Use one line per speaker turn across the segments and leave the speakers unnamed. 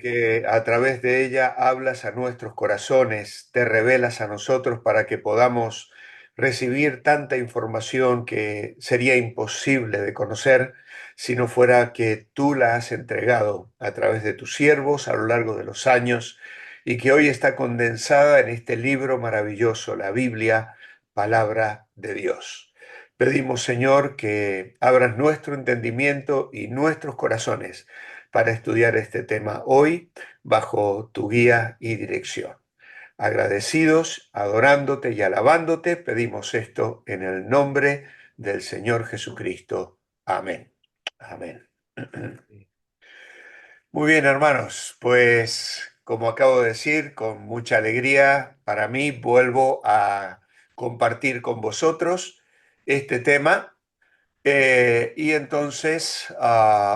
porque a través de ella hablas a nuestros corazones, te revelas a nosotros para que podamos recibir tanta información que sería imposible de conocer si no fuera que tú la has entregado a través de tus siervos a lo largo de los años y que hoy está condensada en este libro maravilloso, la Biblia, palabra de Dios. Pedimos, Señor, que abras nuestro entendimiento y nuestros corazones para estudiar este tema hoy bajo tu guía y dirección. Agradecidos, adorándote y alabándote, pedimos esto en el nombre del Señor Jesucristo. Amén. Amén. Muy bien, hermanos, pues como acabo de decir, con mucha alegría para mí vuelvo a compartir con vosotros este tema. Y entonces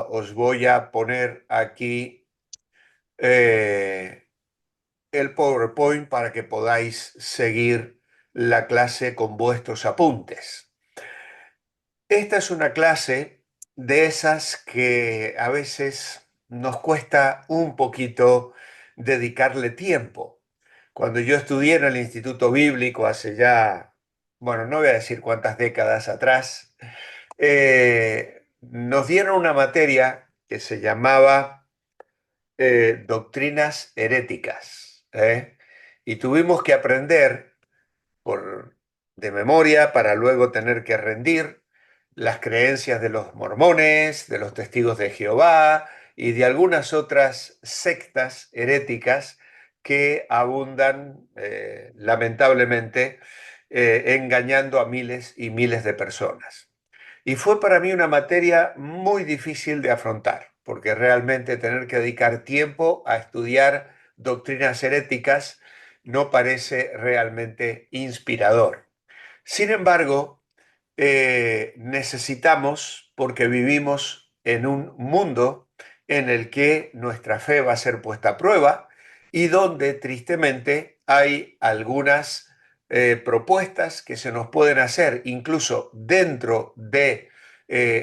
os voy a poner aquí el PowerPoint para que podáis seguir la clase con vuestros apuntes. Esta es una clase de esas que a veces nos cuesta un poquito dedicarle tiempo. Cuando yo estudié en el Instituto Bíblico hace ya, bueno, no voy a decir cuántas décadas atrás, nos dieron una materia que se llamaba doctrinas heréticas, ¿eh? Y tuvimos que aprender por, de memoria para luego tener que rendir las creencias de los mormones, de los testigos de Jehová y de algunas otras sectas heréticas que abundan, lamentablemente, engañando a miles y miles de personas. Y fue para mí una materia muy difícil de afrontar, porque realmente tener que dedicar tiempo a estudiar doctrinas heréticas no parece realmente inspirador. Sin embargo, necesitamos, porque vivimos en un mundo en el que nuestra fe va a ser puesta a prueba y donde tristemente hay algunas propuestas que se nos pueden hacer incluso dentro de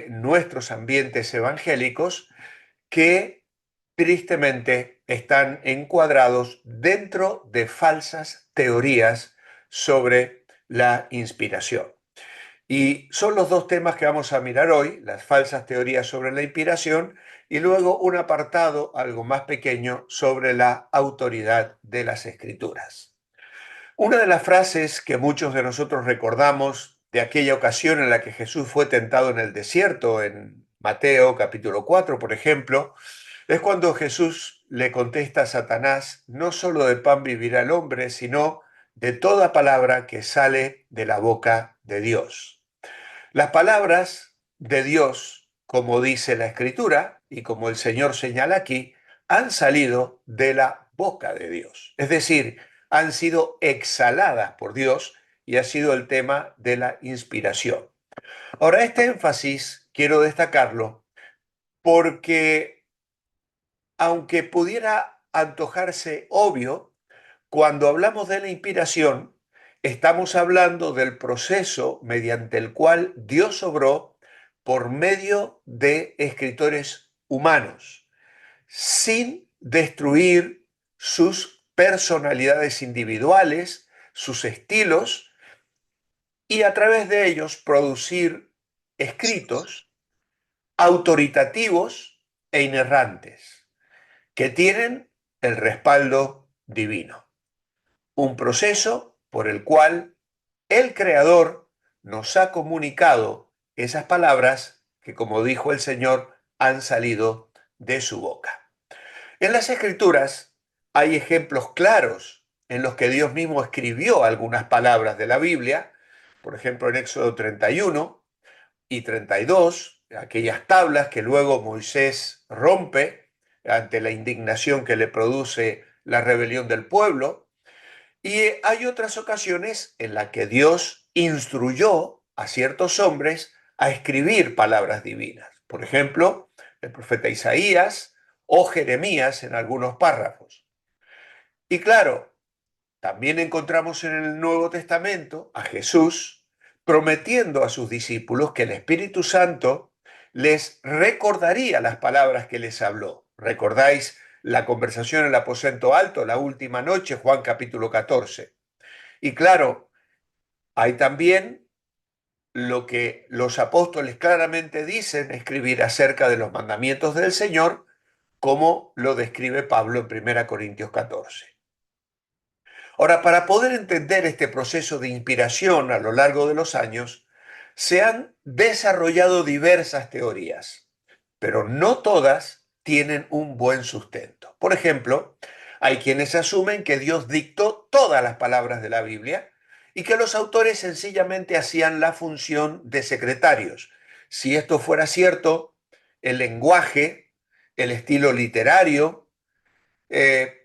nuestros ambientes evangélicos que tristemente están encuadrados dentro de falsas teorías sobre la inspiración. Y son los dos temas que vamos a mirar hoy, las falsas teorías sobre la inspiración y luego un apartado algo más pequeño sobre la autoridad de las escrituras. Una de las frases que muchos de nosotros recordamos de aquella ocasión en la que Jesús fue tentado en el desierto, en Mateo capítulo 4, por ejemplo, es cuando Jesús le contesta a Satanás, no solo de pan vivirá el hombre, sino de toda palabra que sale de la boca de Dios. Las palabras de Dios, como dice la Escritura y como el Señor señala aquí, han salido de la boca de Dios. Es decir, han sido exhaladas por Dios y ha sido el tema de la inspiración. Ahora, este énfasis quiero destacarlo porque, aunque pudiera antojarse obvio, cuando hablamos de la inspiración, estamos hablando del proceso mediante el cual Dios obró por medio de escritores humanos, sin destruir sus personalidades individuales, sus estilos, y a través de ellos producir escritos autoritativos e inerrantes, que tienen el respaldo divino. Un proceso por el cual el Creador nos ha comunicado esas palabras que, como dijo el Señor, han salido de su boca. En las Escrituras hay ejemplos claros en los que Dios mismo escribió algunas palabras de la Biblia, por ejemplo en Éxodo 31 y 32, aquellas tablas que luego Moisés rompe ante la indignación que le produce la rebelión del pueblo. Y hay otras ocasiones en las que Dios instruyó a ciertos hombres a escribir palabras divinas. Por ejemplo, el profeta Isaías o Jeremías en algunos párrafos. Y claro, también encontramos en el Nuevo Testamento a Jesús prometiendo a sus discípulos que el Espíritu Santo les recordaría las palabras que les habló. ¿Recordáis la conversación en el aposento alto, la última noche, Juan capítulo 14. Y claro, hay también lo que los apóstoles claramente dicen escribir acerca de los mandamientos del Señor, como lo describe Pablo en 1 Corintios 14. Ahora, para poder entender este proceso de inspiración a lo largo de los años, se han desarrollado diversas teorías, pero no todas tienen un buen sustento. Por ejemplo, hay quienes asumen que Dios dictó todas las palabras de la Biblia y que los autores sencillamente hacían la función de secretarios. Si esto fuera cierto, el lenguaje, el estilo literario,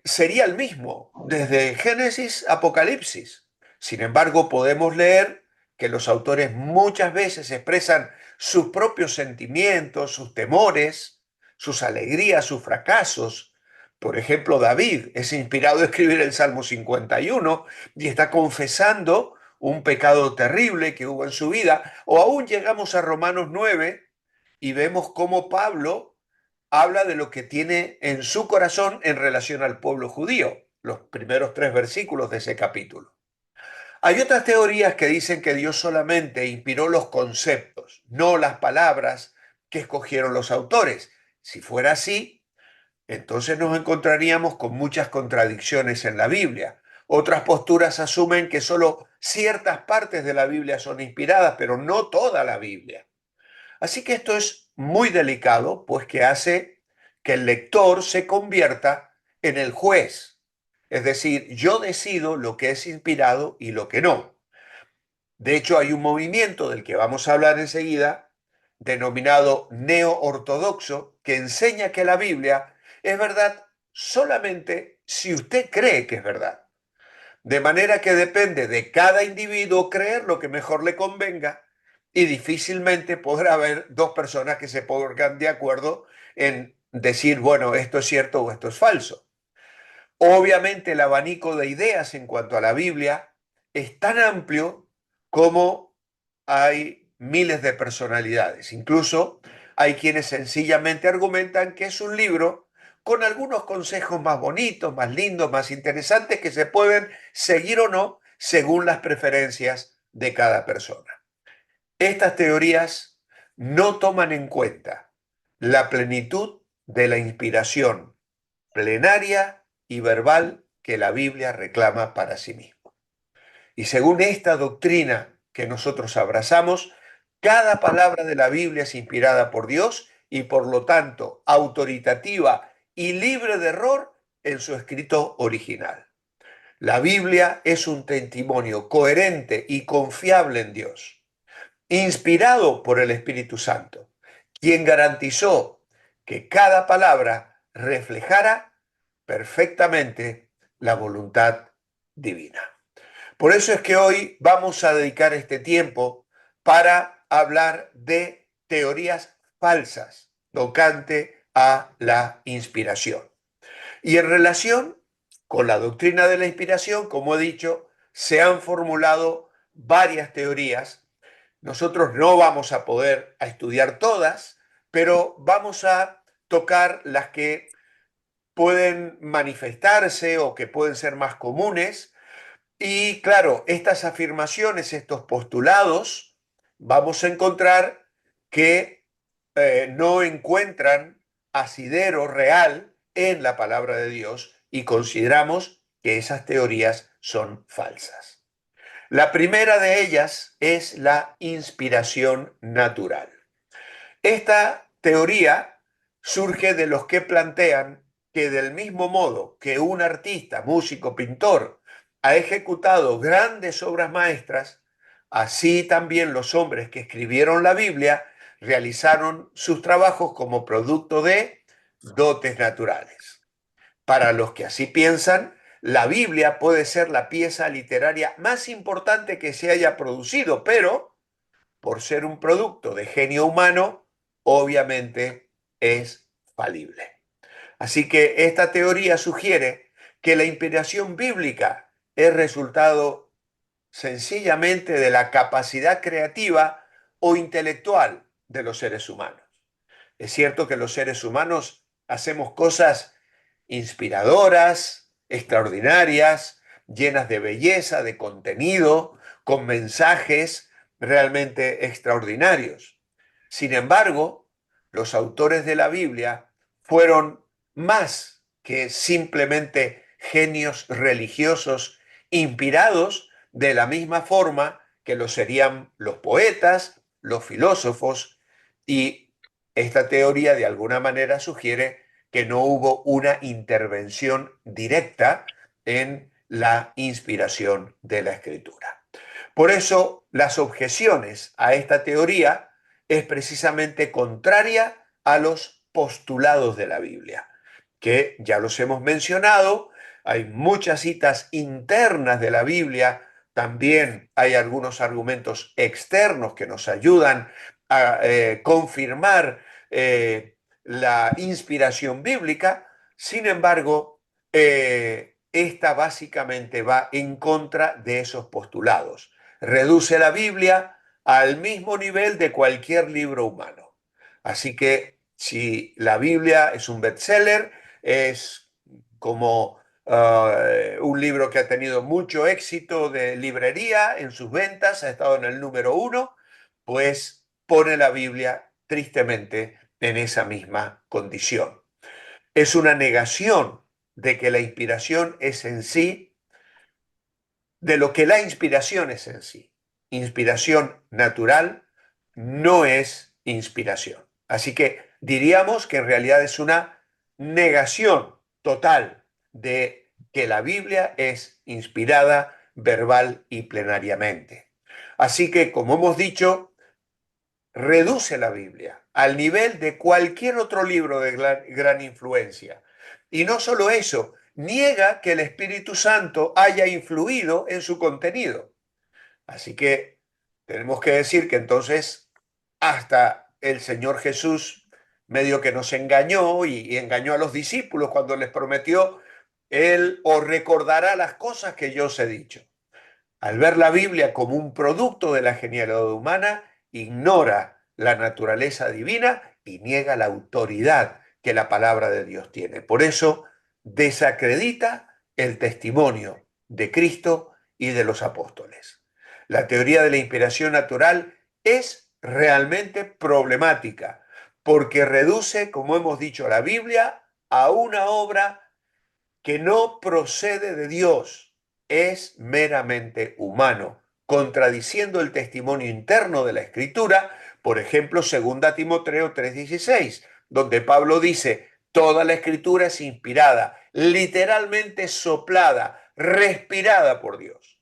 sería el mismo desde Génesis a Apocalipsis. Sin embargo, podemos leer que los autores muchas veces expresan sus propios sentimientos, sus temores, sus alegrías, sus fracasos. Por ejemplo, David es inspirado a escribir el Salmo 51 y está confesando un pecado terrible que hubo en su vida. O aún llegamos a Romanos 9 y vemos cómo Pablo habla de lo que tiene en su corazón en relación al pueblo judío, los primeros 3 versículos de ese capítulo. Hay otras teorías que dicen que Dios solamente inspiró los conceptos, no las palabras que escogieron los autores. Si fuera así, entonces nos encontraríamos con muchas contradicciones en la Biblia. Otras posturas asumen que solo ciertas partes de la Biblia son inspiradas, pero no toda la Biblia. Así que esto es muy delicado, pues que hace que el lector se convierta en el juez. Es decir, yo decido lo que es inspirado y lo que no. De hecho, hay un movimiento del que vamos a hablar enseguida, denominado neo-ortodoxo, que enseña que la Biblia es verdad solamente si usted cree que es verdad. De manera que depende de cada individuo creer lo que mejor le convenga y difícilmente podrá haber dos personas que se pongan de acuerdo en decir, bueno, esto es cierto o esto es falso. Obviamente el abanico de ideas en cuanto a la Biblia es tan amplio como hay miles de personalidades. Incluso hay quienes sencillamente argumentan que es un libro con algunos consejos más bonitos, más lindos, más interesantes que se pueden seguir o no según las preferencias de cada persona. Estas teorías no toman en cuenta la plenitud de la inspiración plenaria y verbal que la Biblia reclama para sí misma. Y según esta doctrina que nosotros abrazamos, cada palabra de la Biblia es inspirada por Dios y por lo tanto autoritativa y libre de error en su escrito original. La Biblia es un testimonio coherente y confiable en Dios, inspirado por el Espíritu Santo, quien garantizó que cada palabra reflejara perfectamente la voluntad divina. Por eso es que hoy vamos a dedicar este tiempo para hablar de teorías falsas tocante a la inspiración. Y en relación con la doctrina de la inspiración, como he dicho, se han formulado varias teorías. Nosotros no vamos a poder estudiar todas, pero vamos a tocar las que pueden manifestarse o que pueden ser más comunes. Y claro, estas afirmaciones, estos postulados, vamos a encontrar que no encuentran asidero real en la palabra de Dios y consideramos que esas teorías son falsas. La primera de ellas es la inspiración natural. Esta teoría surge de los que plantean que del mismo modo que un artista, músico, pintor ha ejecutado grandes obras maestras, así también los hombres que escribieron la Biblia realizaron sus trabajos como producto de dotes naturales. Para los que así piensan, la Biblia puede ser la pieza literaria más importante que se haya producido, pero por ser un producto de genio humano, obviamente es falible. Así que esta teoría sugiere que la inspiración bíblica es resultado sencillamente de la capacidad creativa o intelectual de los seres humanos. Es cierto que los seres humanos hacemos cosas inspiradoras, extraordinarias, llenas de belleza, de contenido, con mensajes realmente extraordinarios. Sin embargo, los autores de la Biblia fueron más que simplemente genios religiosos inspirados de la misma forma que lo serían los poetas, los filósofos, y esta teoría de alguna manera sugiere que no hubo una intervención directa en la inspiración de la escritura. Por eso, las objeciones a esta teoría es precisamente contraria a los postulados de la Biblia, que ya los hemos mencionado. Hay muchas citas internas de la Biblia, también hay algunos argumentos externos que nos ayudan a confirmar la inspiración bíblica. Sin embargo, esta básicamente va en contra de esos postulados. Reduce la Biblia al mismo nivel de cualquier libro humano. Así que si la Biblia es un bestseller, es como un libro que ha tenido mucho éxito de librería en sus ventas, ha estado en el número uno, pues pone la Biblia tristemente en esa misma condición. Es una negación de que la inspiración es en sí, de lo que la inspiración es en sí. Inspiración natural no es inspiración. Así que diríamos que en realidad es una negación total de que la Biblia es inspirada verbal y plenariamente. Así que, como hemos dicho, reduce la Biblia al nivel de cualquier otro libro de gran influencia. Y no solo eso, niega que el Espíritu Santo haya influido en su contenido. Así que tenemos que decir que entonces hasta el Señor Jesús medio que nos engañó y engañó a los discípulos cuando les prometió, Él os recordará las cosas que yo os he dicho. Al ver la Biblia como un producto de la genialidad humana, ignora la naturaleza divina y niega la autoridad que la palabra de Dios tiene. Por eso desacredita el testimonio de Cristo y de los apóstoles. La teoría de la inspiración natural es realmente problemática porque reduce, como hemos dicho, la Biblia a una obra que no procede de Dios, es meramente humano, contradiciendo el testimonio interno de la Escritura, por ejemplo, 2 Timoteo 3:16, donde Pablo dice, toda la Escritura es inspirada, literalmente soplada, respirada por Dios.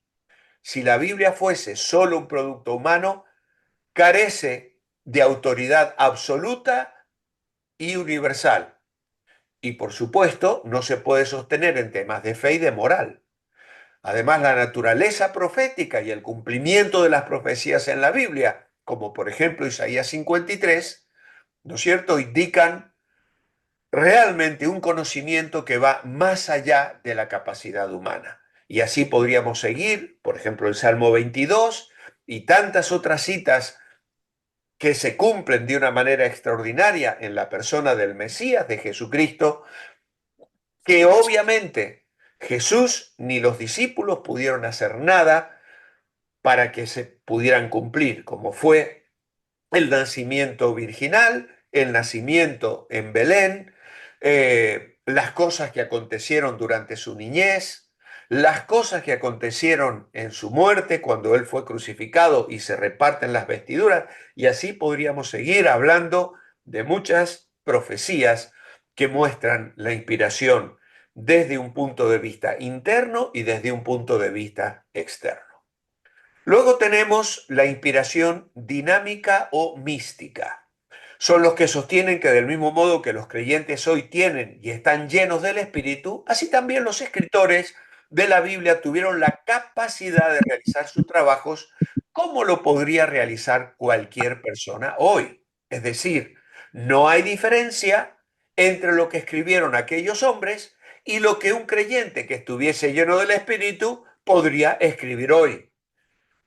Si la Biblia fuese solo un producto humano, carece de autoridad absoluta y universal. Y por supuesto, no se puede sostener en temas de fe y de moral. Además, la naturaleza profética y el cumplimiento de las profecías en la Biblia, como por ejemplo Isaías 53, ¿no es cierto?, indican realmente un conocimiento que va más allá de la capacidad humana. Y así podríamos seguir, por ejemplo, el Salmo 22 y tantas otras citas que se cumplen de una manera extraordinaria en la persona del Mesías, de Jesucristo, que obviamente Jesús ni los discípulos pudieron hacer nada para que se pudieran cumplir, como fue el nacimiento virginal, el nacimiento en Belén, las cosas que acontecieron durante su niñez, las cosas que acontecieron en su muerte cuando él fue crucificado y se reparten las vestiduras, y así podríamos seguir hablando de muchas profecías que muestran la inspiración desde un punto de vista interno y desde un punto de vista externo. Luego tenemos la inspiración dinámica o mística. Son los que sostienen que del mismo modo que los creyentes hoy tienen y están llenos del Espíritu, así también los escritores de la Biblia tuvieron la capacidad de realizar sus trabajos como lo podría realizar cualquier persona hoy. Es decir, no hay diferencia entre lo que escribieron aquellos hombres y lo que un creyente que estuviese lleno del Espíritu podría escribir hoy.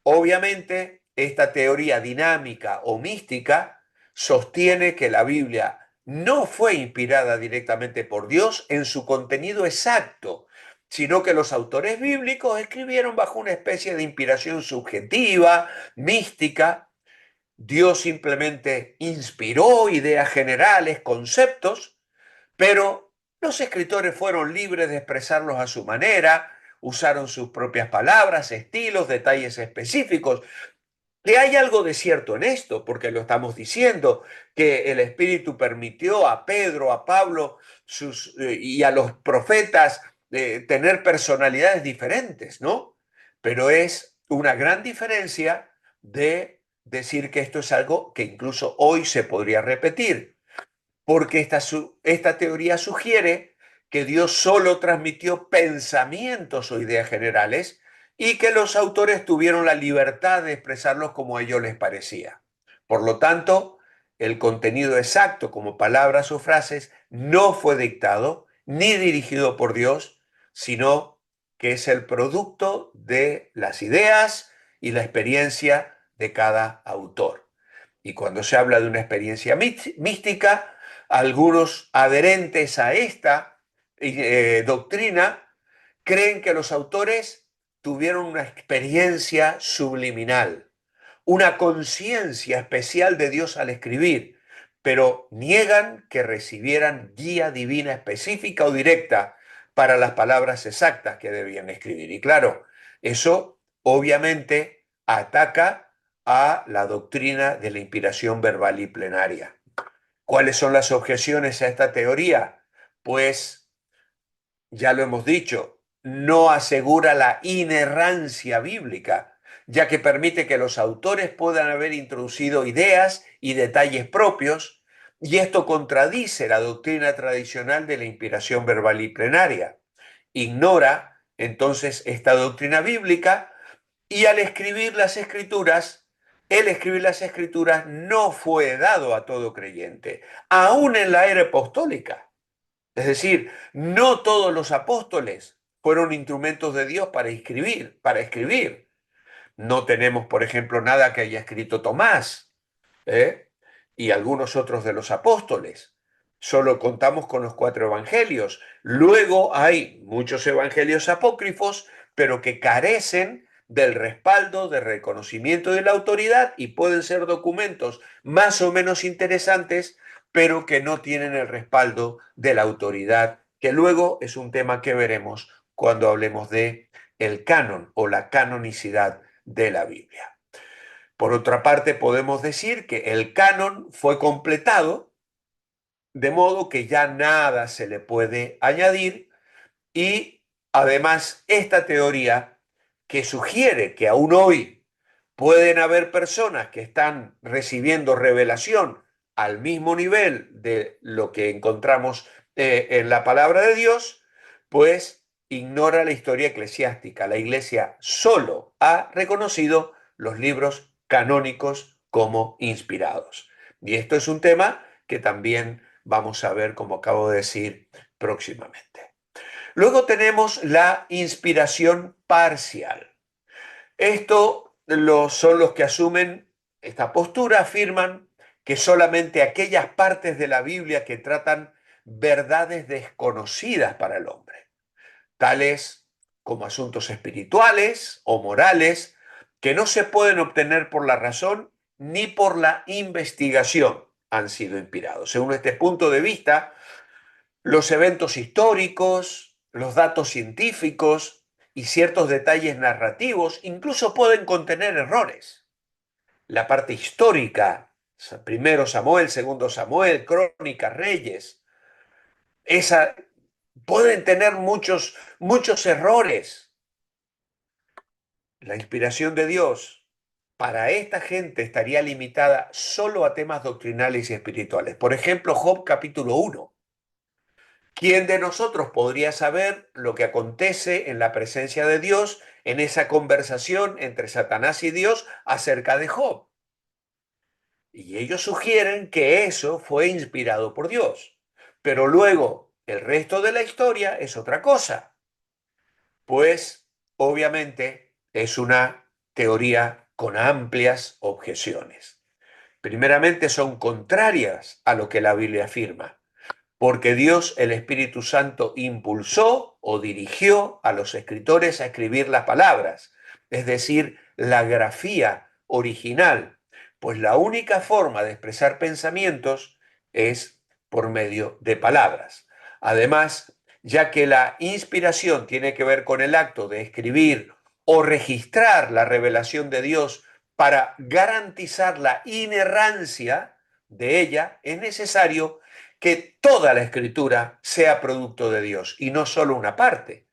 Obviamente, esta teoría dinámica o mística sostiene que la Biblia no fue inspirada directamente por Dios en su contenido exacto, sino que los autores bíblicos escribieron bajo una especie de inspiración subjetiva, mística. Dios simplemente inspiró ideas generales, conceptos, pero los escritores fueron libres de expresarlos a su manera, usaron sus propias palabras, estilos, detalles específicos. Que hay algo de cierto en esto, porque lo estamos diciendo, que el Espíritu permitió a Pedro, a Pablo y a los profetas tener personalidades diferentes, ¿no? Pero es una gran diferencia de decir que esto es algo que incluso hoy se podría repetir, porque esta teoría sugiere que Dios solo transmitió pensamientos o ideas generales y que los autores tuvieron la libertad de expresarlos como a ellos les parecía. Por lo tanto, el contenido exacto, como palabras o frases, no fue dictado ni dirigido por Dios, sino que es el producto de las ideas y la experiencia de cada autor. Y cuando se habla de una experiencia mística, algunos adherentes a esta doctrina creen que los autores tuvieron una experiencia subliminal, una conciencia especial de Dios al escribir, pero niegan que recibieran guía divina específica o directa para las palabras exactas que debían escribir. Y claro, eso obviamente ataca a la doctrina de la inspiración verbal y plenaria. ¿Cuáles son las objeciones a esta teoría? Pues ya lo hemos dicho, no asegura la inerrancia bíblica, ya que permite que los autores puedan haber introducido ideas y detalles propios, y esto contradice la doctrina tradicional de la inspiración verbal y plenaria. Ignora entonces esta doctrina bíblica y al escribir las escrituras, el escribir las escrituras no fue dado a todo creyente, aún en la era apostólica. Es decir, no todos los apóstoles fueron instrumentos de Dios para escribir, para escribir. No tenemos, por ejemplo, nada que haya escrito Tomás, ¿eh? Y algunos otros de los apóstoles. Solo contamos con los 4 evangelios. Luego hay muchos evangelios apócrifos, pero que carecen del respaldo, del reconocimiento de la autoridad y pueden ser documentos más o menos interesantes, pero que no tienen el respaldo de la autoridad, que luego es un tema que veremos cuando hablemos de el canon o la canonicidad de la Biblia. Por otra parte, podemos decir que el canon fue completado, de modo que ya nada se le puede añadir y además esta teoría que sugiere que aún hoy pueden haber personas que están recibiendo revelación al mismo nivel de lo que encontramos en la palabra de Dios, pues ignora la historia eclesiástica. La Iglesia solo ha reconocido los libros canónicos como inspirados. Y esto es un tema que también vamos a ver, como acabo de decir, próximamente. Luego tenemos la inspiración parcial. Son los que asumen esta postura, afirman que solamente aquellas partes de la Biblia que tratan verdades desconocidas para el hombre, tales como asuntos espirituales o morales, que no se pueden obtener por la razón ni por la investigación, han sido inspirados. Según este punto de vista, los eventos históricos, los datos científicos y ciertos detalles narrativos incluso pueden contener errores. La parte histórica, primero Samuel, segundo Samuel, Crónicas, Reyes, esa, pueden tener muchos errores. La inspiración de Dios para esta gente estaría limitada solo a temas doctrinales y espirituales. Por ejemplo, Job capítulo 1. ¿Quién de nosotros podría saber lo que acontece en la presencia de Dios en esa conversación entre Satanás y Dios acerca de Job? Y ellos sugieren que eso fue inspirado por Dios. Pero luego, el resto de la historia es otra cosa. Pues, obviamente, es una teoría con amplias objeciones. Primeramente son contrarias a lo que la Biblia afirma, porque Dios, el Espíritu Santo, impulsó o dirigió a los escritores a escribir las palabras, es decir, la grafía original, pues la única forma de expresar pensamientos es por medio de palabras. Además, ya que la inspiración tiene que ver con el acto de escribir o registrar la revelación de Dios para garantizar la inerrancia de ella, es necesario que toda la escritura sea producto de Dios y no solo una parte.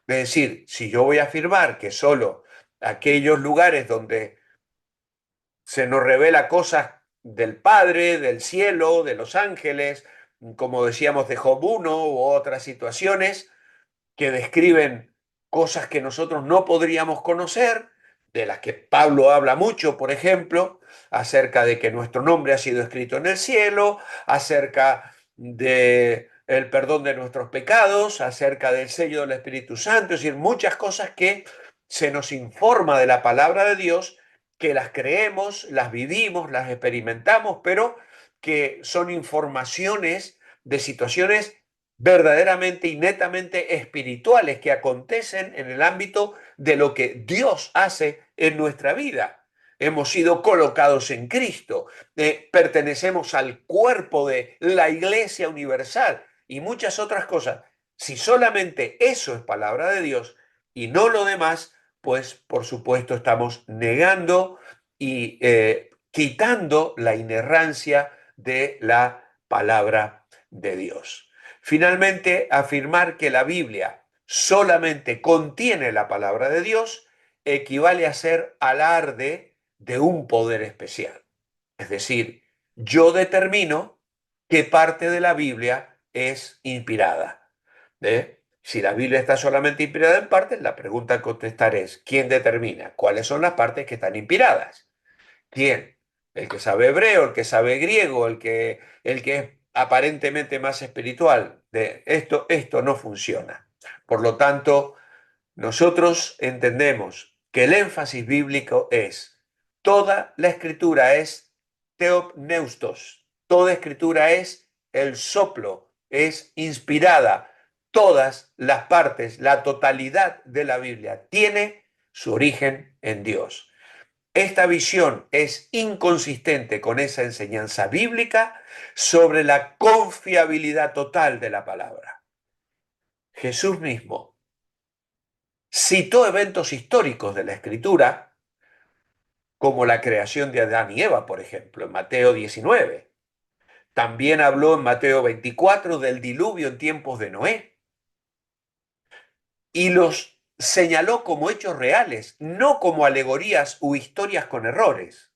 Es decir, si yo voy a afirmar que solo aquellos lugares donde se nos revela cosas del Padre, del cielo, de los ángeles, como decíamos de Job 1 u otras situaciones, que describen cosas que nosotros no podríamos conocer, de las que Pablo habla mucho, por ejemplo, acerca de que nuestro nombre ha sido escrito en el cielo, acerca de el perdón de nuestros pecados, acerca del sello del Espíritu Santo, es decir, muchas cosas que se nos informa de la palabra de Dios, que las creemos, las vivimos, las experimentamos, pero que son informaciones de situaciones verdaderamente y netamente espirituales que acontecen en el ámbito de lo que Dios hace en nuestra vida. Hemos sido colocados en Cristo, pertenecemos al cuerpo de la Iglesia Universal y muchas otras cosas. Si solamente eso es palabra de Dios y no lo demás, pues por supuesto estamos negando y quitando la inerrancia de la palabra de Dios. Finalmente, afirmar que la Biblia solamente contiene la palabra de Dios equivale a ser alarde de un poder especial. Es decir, yo determino qué parte de la Biblia es inspirada. Si la Biblia está solamente inspirada en partes, la pregunta a contestar es, ¿quién determina cuáles son las partes que están inspiradas? ¿Quién? El que sabe hebreo, el que sabe griego, el que es aparentemente más espiritual. Esto no funciona. Por lo tanto, nosotros entendemos que el énfasis bíblico es, toda la escritura es teopneustos, toda escritura es el soplo, es inspirada. Todas las partes, la totalidad de la Biblia tiene su origen en Dios. Esta visión es inconsistente con esa enseñanza bíblica sobre la confiabilidad total de la palabra. Jesús mismo citó eventos históricos de la Escritura, como la creación de Adán y Eva, por ejemplo, en Mateo 19. También habló en Mateo 24 del diluvio en tiempos de Noé y los señaló como hechos reales, no como alegorías u historias con errores.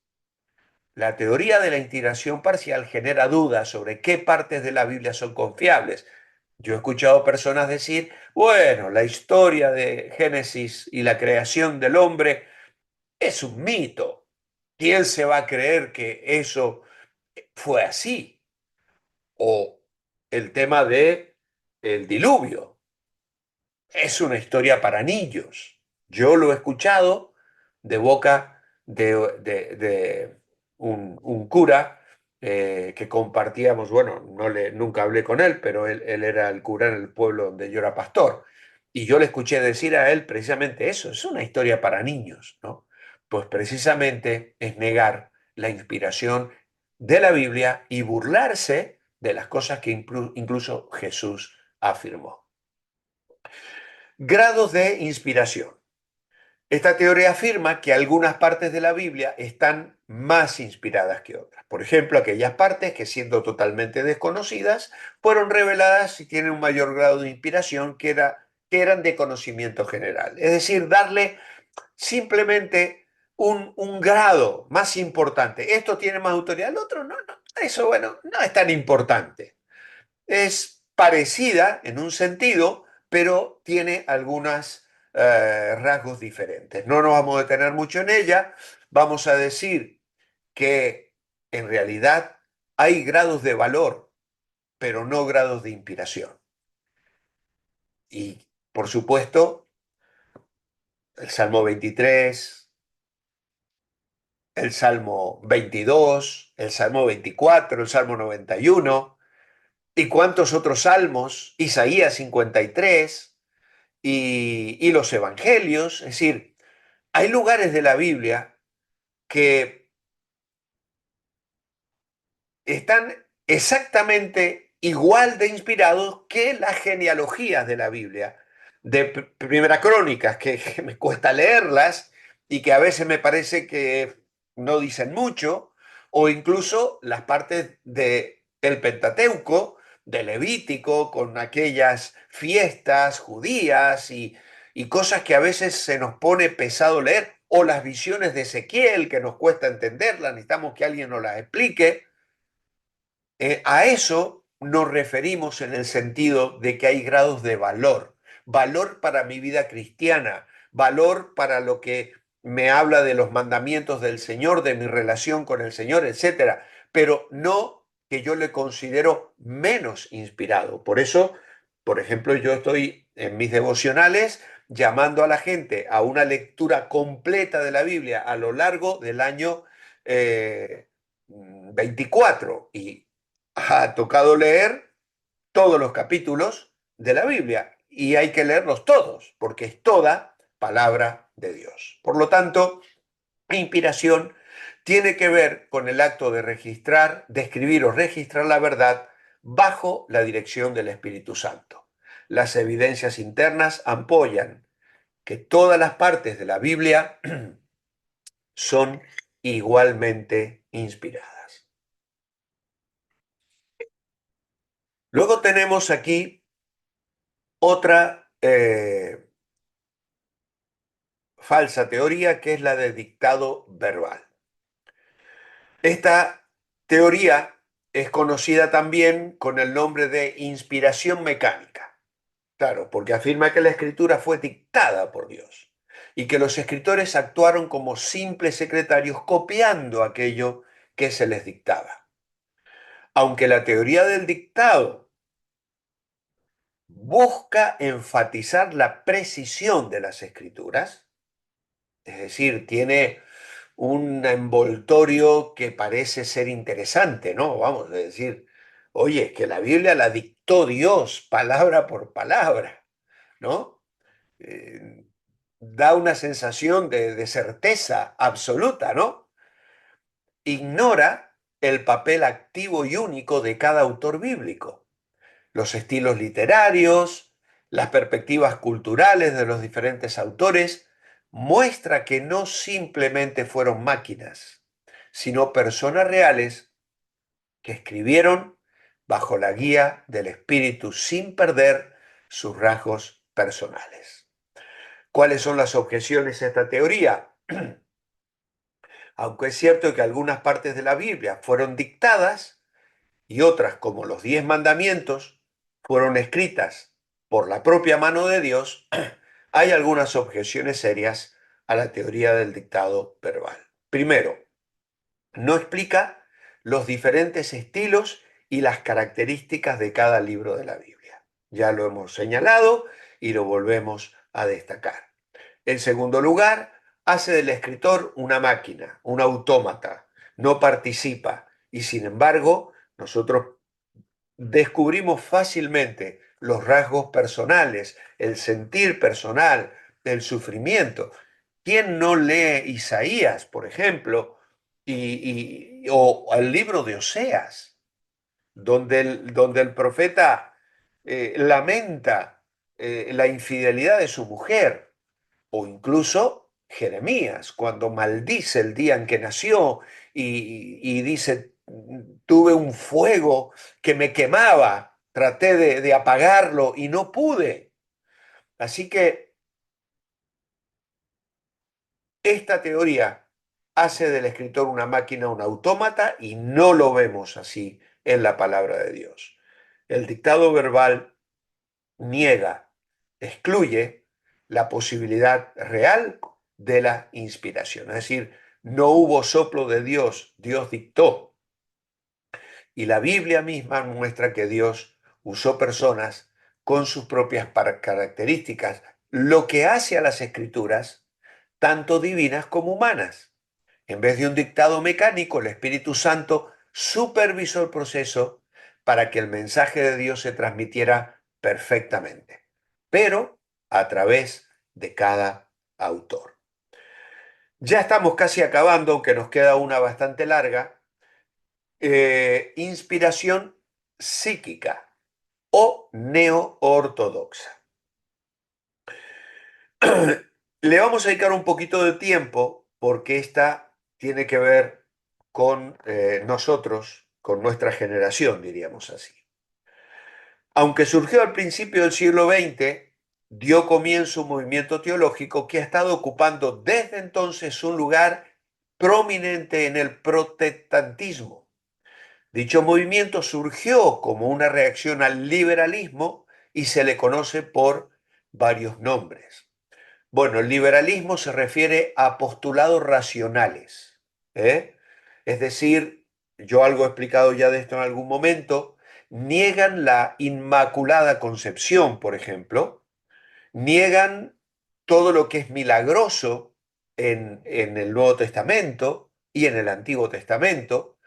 La teoría de la inspiración parcial genera dudas sobre qué partes de la Biblia son confiables. Yo he escuchado personas decir, bueno, la historia de Génesis y la creación del hombre es un mito. ¿Quién se va a creer que eso fue así? O el tema de el diluvio. Es una historia para niños. Yo lo he escuchado de boca de un cura que compartíamos, bueno, nunca hablé con él, pero él era el cura en el pueblo donde yo era pastor. Y yo le escuché decir a él precisamente eso, es una historia para niños, ¿no? Pues precisamente es negar la inspiración de la Biblia y burlarse de las cosas que incluso Jesús afirmó. Grados de inspiración. Esta teoría afirma que algunas partes de la Biblia están más inspiradas que otras. Por ejemplo, aquellas partes que, siendo totalmente desconocidas, fueron reveladas y tienen un mayor grado de inspiración que eran de conocimiento general. Es decir, darle simplemente un grado más importante. Esto tiene más autoridad, el otro no, no. Eso, bueno, no es tan importante. Es parecida en un sentido, pero tiene algunos rasgos diferentes. No nos vamos a detener mucho en ella. Vamos a decir que en realidad hay grados de valor, pero no grados de inspiración. Y por supuesto, el Salmo 23, el Salmo 22, el Salmo 24, el Salmo 91, y cuántos otros salmos, Isaías 53 y los evangelios. Es decir, hay lugares de la Biblia que están exactamente igual de inspirados que las genealogías de la Biblia, de Primera Crónicas, que me cuesta leerlas y que a veces me parece que no dicen mucho, o incluso las partes de el Pentateuco, de Levítico, con aquellas fiestas judías y cosas que a veces se nos pone pesado leer, o las visiones de Ezequiel, que nos cuesta entenderlas, necesitamos que alguien nos las explique. A eso nos referimos en el sentido de que hay grados de valor. Valor para mi vida cristiana, valor para lo que me habla de los mandamientos del Señor, de mi relación con el Señor, etcétera, pero no que yo le considero menos inspirado. Por eso, por ejemplo, yo estoy en mis devocionales llamando a la gente a una lectura completa de la Biblia a lo largo del año 24 y ha tocado leer todos los capítulos de la Biblia y hay que leerlos todos porque es toda palabra de Dios. Por lo tanto, inspiración tiene que ver con el acto de registrar, de escribir o registrar la verdad bajo la dirección del Espíritu Santo. Las evidencias internas apoyan que todas las partes de la Biblia son igualmente inspiradas. Luego tenemos aquí otra falsa teoría que es la de dictado verbal. Esta teoría es conocida también con el nombre de inspiración mecánica. Claro, porque afirma que la escritura fue dictada por Dios y que los escritores actuaron como simples secretarios copiando aquello que se les dictaba. Aunque la teoría del dictado busca enfatizar la precisión de las escrituras, es decir, tiene un envoltorio que parece ser interesante, ¿no? Vamos a decir, oye, que la Biblia la dictó Dios palabra por palabra, ¿no? Eh, Da una sensación de certeza absoluta, ¿no? Ignora el papel activo y único de cada autor bíblico, los estilos literarios, las perspectivas culturales de los diferentes autores, muestra que no simplemente fueron máquinas, sino personas reales que escribieron bajo la guía del Espíritu sin perder sus rasgos personales. ¿Cuáles son las objeciones a esta teoría? Aunque es cierto que algunas partes de la Biblia fueron dictadas, y otras, como los 10 mandamientos, fueron escritas por la propia mano de Dios, hay algunas objeciones serias a la teoría del dictado verbal. Primero, no explica los diferentes estilos y las características de cada libro de la Biblia. Ya lo hemos señalado y lo volvemos a destacar. En segundo lugar, hace del escritor una máquina, un autómata, no participa y sin embargo nosotros descubrimos fácilmente los rasgos personales, el sentir personal, el sufrimiento. ¿Quién no lee Isaías, por ejemplo, o el libro de Oseas, donde el profeta lamenta la infidelidad de su mujer? O incluso Jeremías, cuando maldice el día en que nació y dice, tuve un fuego que me quemaba, traté de apagarlo y no pude. Así que esta teoría hace del escritor una máquina, un autómata, y no lo vemos así en la palabra de Dios. El dictado verbal niega, excluye la posibilidad real de la inspiración. Es decir, no hubo soplo de Dios, Dios dictó. Y la Biblia misma muestra que Dios usó personas con sus propias características, lo que hace a las escrituras tanto divinas como humanas. En vez de un dictado mecánico, el Espíritu Santo supervisó el proceso para que el mensaje de Dios se transmitiera perfectamente, pero a través de cada autor. Ya estamos casi acabando, aunque nos queda una bastante larga. Inspiración psíquica o neo-ortodoxa. Le vamos a dedicar un poquito de tiempo porque esta tiene que ver con nosotros, con nuestra generación, diríamos así. Aunque surgió al principio del siglo XX, dio comienzo un movimiento teológico que ha estado ocupando desde entonces un lugar prominente en el protestantismo. Dicho movimiento surgió como una reacción al liberalismo y se le conoce por varios nombres. Bueno, el liberalismo se refiere a postulados racionales, ¿eh? Es decir, yo algo he explicado ya de esto en algún momento, niegan la Inmaculada Concepción, por ejemplo, niegan todo lo que es milagroso en el Nuevo Testamento y en el Antiguo Testamento,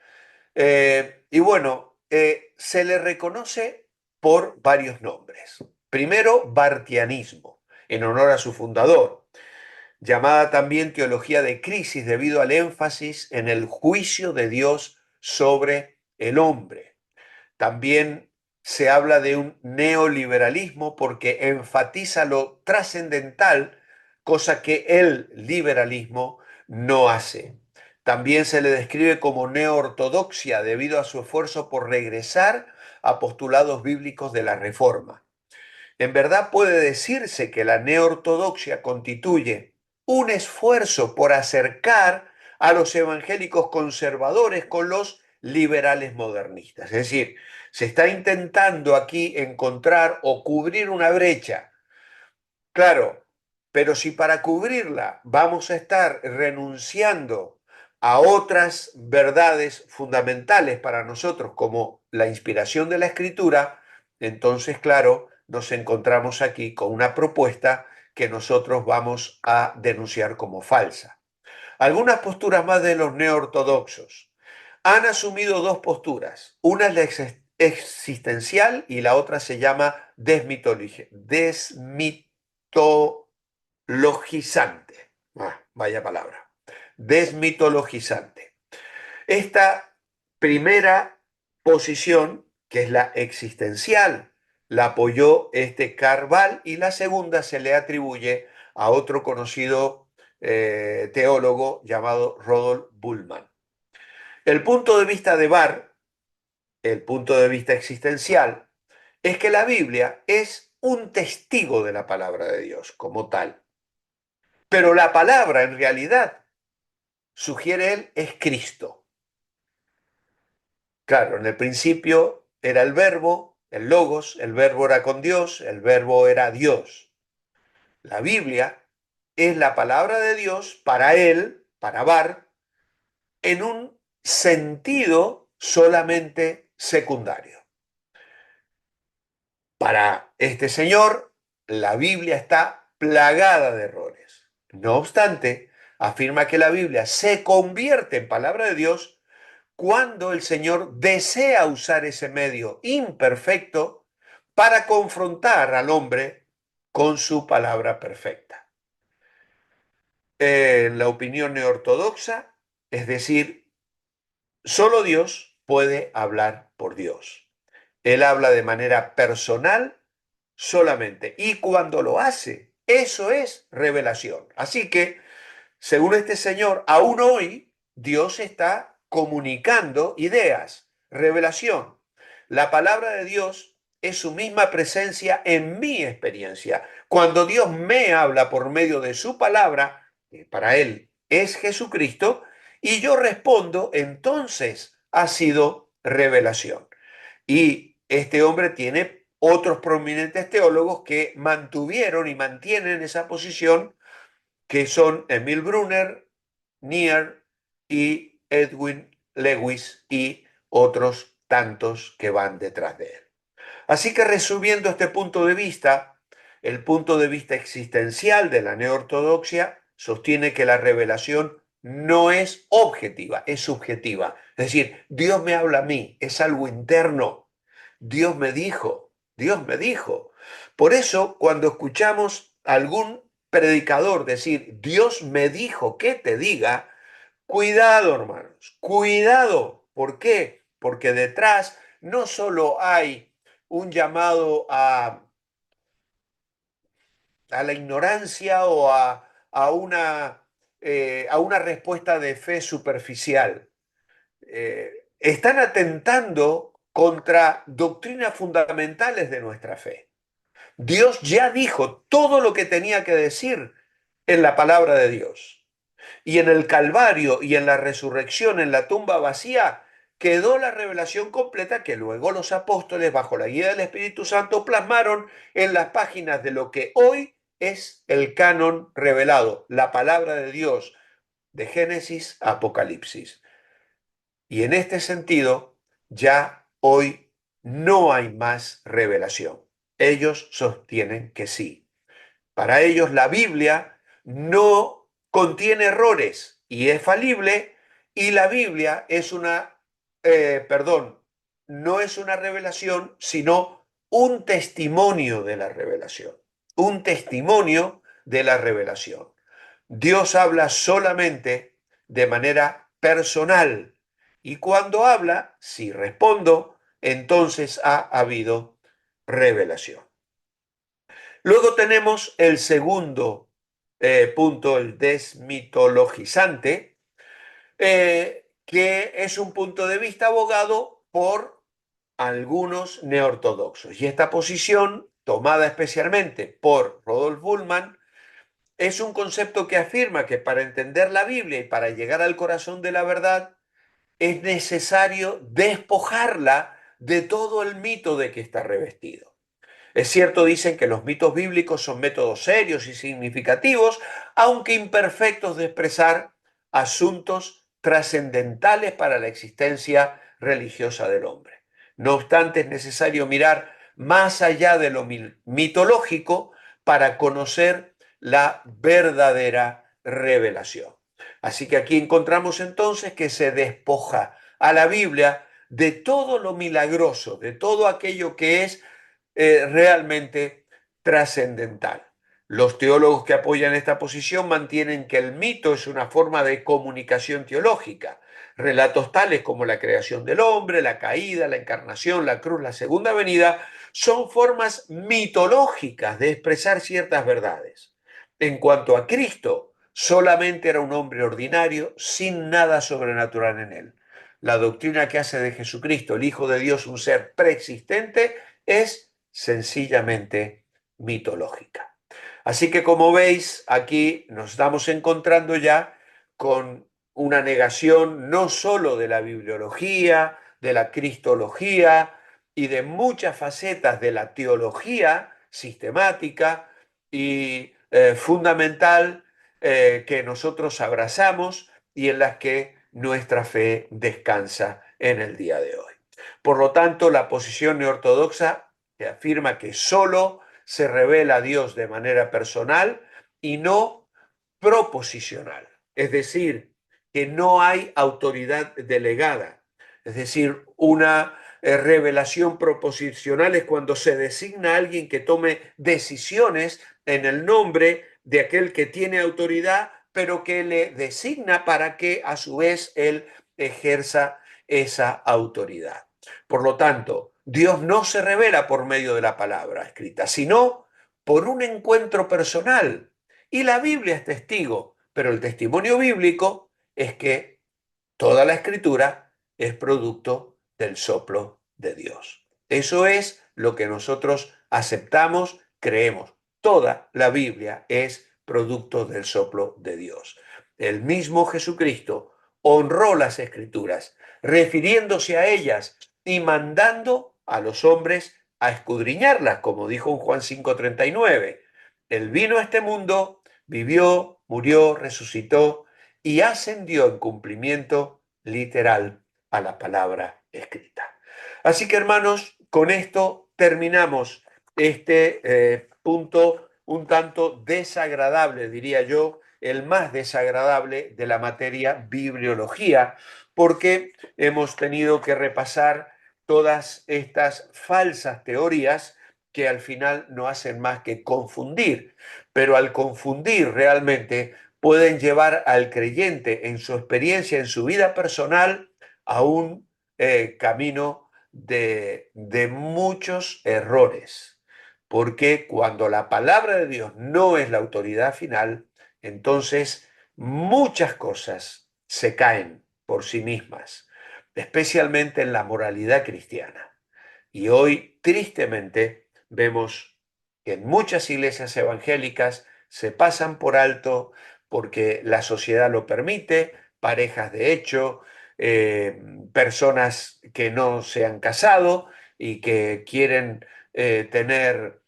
y bueno, se le reconoce por varios nombres. Primero, bartianismo, en honor a su fundador, llamada también teología de crisis debido al énfasis en el juicio de Dios sobre el hombre. También se habla de un neoliberalismo porque enfatiza lo trascendental, cosa que el liberalismo no hace. También se le describe como neoortodoxia debido a su esfuerzo por regresar a postulados bíblicos de la Reforma. En verdad puede decirse que la neoortodoxia constituye un esfuerzo por acercar a los evangélicos conservadores con los liberales modernistas. Es decir, se está intentando aquí encontrar o cubrir una brecha. Claro, pero si para cubrirla vamos a estar renunciando a otras verdades fundamentales para nosotros, como la inspiración de la escritura, entonces, claro, nos encontramos aquí con una propuesta que nosotros vamos a denunciar como falsa. Algunas posturas más de los neoortodoxos han asumido dos posturas. Una es la existencial y la otra se llama desmitologizante. Vaya palabra. Desmitologizante. Esta primera posición, que es la existencial, la apoyó este Carval y la segunda se le atribuye a otro conocido teólogo llamado Rodolf Bullmann. El punto de vista de Barr, el punto de vista existencial, es que la Biblia es un testigo de la palabra de Dios como tal. Pero la palabra en realidad, sugiere él, es Cristo. Claro, en el principio era el verbo, el logos, el verbo era con Dios, el verbo era Dios. La Biblia es la palabra de Dios para él, para Barr, en un sentido solamente secundario. Para este señor, la Biblia está plagada de errores. No obstante, afirma que la Biblia se convierte en palabra de Dios cuando el Señor desea usar ese medio imperfecto para confrontar al hombre con su palabra perfecta. En la opinión neortodoxa, es decir, solo Dios puede hablar por Dios. Él habla de manera personal solamente. Y cuando lo hace, eso es revelación. Así que, según este señor, aún hoy Dios está comunicando ideas, revelación. La palabra de Dios es su misma presencia en mi experiencia. Cuando Dios me habla por medio de su palabra, que para él es Jesucristo, y yo respondo, entonces ha sido revelación. Y este hombre tiene otros prominentes teólogos que mantuvieron y mantienen esa posición, que son Emil Brunner, Near y Edwin Lewis y otros tantos que van detrás de él. Así que resumiendo este punto de vista, el punto de vista existencial de la neortodoxia sostiene que la revelación no es objetiva, es subjetiva. Es decir, Dios me habla a mí, es algo interno. Dios me dijo, Dios me dijo. Por eso, cuando escuchamos a algún predicador decir, Dios me dijo que te diga, cuidado, hermanos, cuidado. ¿Por qué? Porque detrás no solo hay un llamado a la ignorancia o a una respuesta de fe superficial. Están atentando contra doctrinas fundamentales de nuestra fe. Dios ya dijo todo lo que tenía que decir en la palabra de Dios. Y en el Calvario y en la resurrección, en la tumba vacía, quedó la revelación completa que luego los apóstoles, bajo la guía del Espíritu Santo, plasmaron en las páginas de lo que hoy es el canon revelado, la palabra de Dios, de Génesis a Apocalipsis. Y en este sentido, ya hoy no hay más revelación. Ellos sostienen que sí. Para ellos la Biblia no contiene errores y es falible, y la Biblia es no es una revelación, sino un testimonio de la revelación. Un testimonio de la revelación. Dios habla solamente de manera personal, y cuando habla, si respondo, entonces ha habido revelación. Luego tenemos el segundo punto, el desmitologizante, que es un punto de vista abogado por algunos neortodoxos. Y esta posición, tomada especialmente por Rodolf Bullmann, es un concepto que afirma que para entender la Biblia y para llegar al corazón de la verdad es necesario despojarla de todo el mito de que está revestido. Es cierto, dicen que los mitos bíblicos son métodos serios y significativos, aunque imperfectos de expresar asuntos trascendentales para la existencia religiosa del hombre. No obstante, es necesario mirar más allá de lo mitológico para conocer la verdadera revelación. Así que aquí encontramos entonces que se despoja a la Biblia de todo lo milagroso, de todo aquello que es realmente trascendental. Los teólogos que apoyan esta posición mantienen que el mito es una forma de comunicación teológica. Relatos tales como la creación del hombre, la caída, la encarnación, la cruz, la segunda venida, son formas mitológicas de expresar ciertas verdades. En cuanto a Cristo, solamente era un hombre ordinario sin nada sobrenatural en él. La doctrina que hace de Jesucristo, el Hijo de Dios, un ser preexistente, es sencillamente mitológica. Así que como veis, aquí nos estamos encontrando ya con una negación no sólo de la bibliología, de la cristología y de muchas facetas de la teología sistemática y fundamental que nosotros abrazamos y en las que nuestra fe descansa en el día de hoy. Por lo tanto, la posición neortodoxa que afirma que solo se revela a Dios de manera personal y no proposicional. Es decir, que no hay autoridad delegada. Es decir, una revelación proposicional es cuando se designa a alguien que tome decisiones en el nombre de aquel que tiene autoridad, pero que le designa para que a su vez él ejerza esa autoridad. Por lo tanto, Dios no se revela por medio de la palabra escrita, sino por un encuentro personal. Y la Biblia es testigo, pero el testimonio bíblico es que toda la escritura es producto del soplo de Dios. Eso es lo que nosotros aceptamos, creemos. Toda la Biblia es producto del soplo de Dios. El mismo Jesucristo honró las escrituras, refiriéndose a ellas y mandando a los hombres a escudriñarlas, como dijo en Juan 5:39. Él vino a este mundo, vivió, murió, resucitó y ascendió en cumplimiento literal a la palabra escrita. Así que hermanos, con esto terminamos este punto un tanto desagradable, diría yo, el más desagradable de la materia bibliología, porque hemos tenido que repasar todas estas falsas teorías que al final no hacen más que confundir, pero al confundir realmente pueden llevar al creyente en su experiencia, en su vida personal, a un camino de muchos errores. Porque cuando la palabra de Dios no es la autoridad final, entonces muchas cosas se caen por sí mismas, especialmente en la moralidad cristiana. Y hoy, tristemente, vemos que en muchas iglesias evangélicas se pasan por alto porque la sociedad lo permite, parejas de hecho, personas que no se han casado y que quieren tener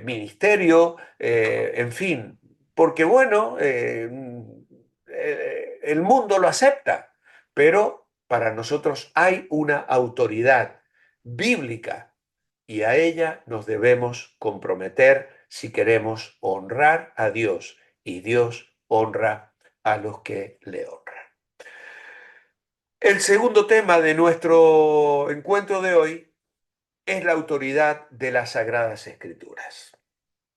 ministerio, en fin, porque bueno, el mundo lo acepta, pero para nosotros hay una autoridad bíblica y a ella nos debemos comprometer si queremos honrar a Dios y Dios honra a los que le honran. El segundo tema de nuestro encuentro de hoy es la autoridad de las Sagradas Escrituras.